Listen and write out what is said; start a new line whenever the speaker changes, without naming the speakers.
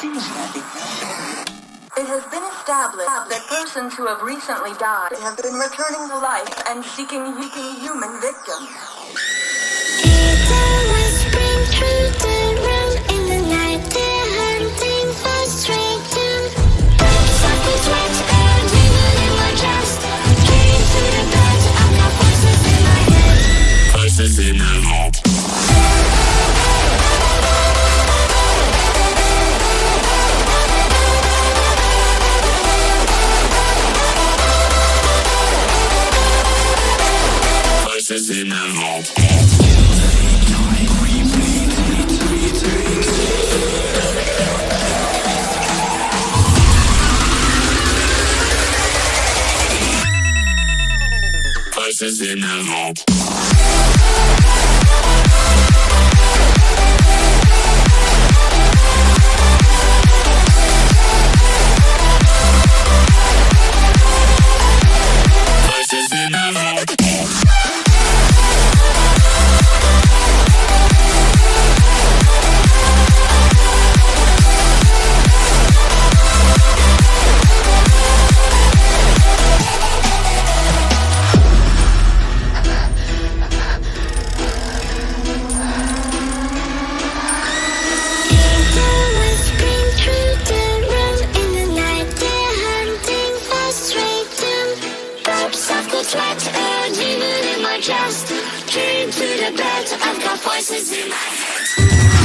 It has been established that persons who have recently died have been returning to life and seeking human victims.
It always brings through the room in the night. They're hunting for straight doom. Something sweats and even in my chest. Getting to the bed, I've got voices in my head.
Voices in my head. Voices in my head. Voices in my head. Voices in my head.
It always brings through the room in the night. They're hunting for straight doom. Burps of good sweat and even in my chest. Getting to the bed, I've got voices in my head.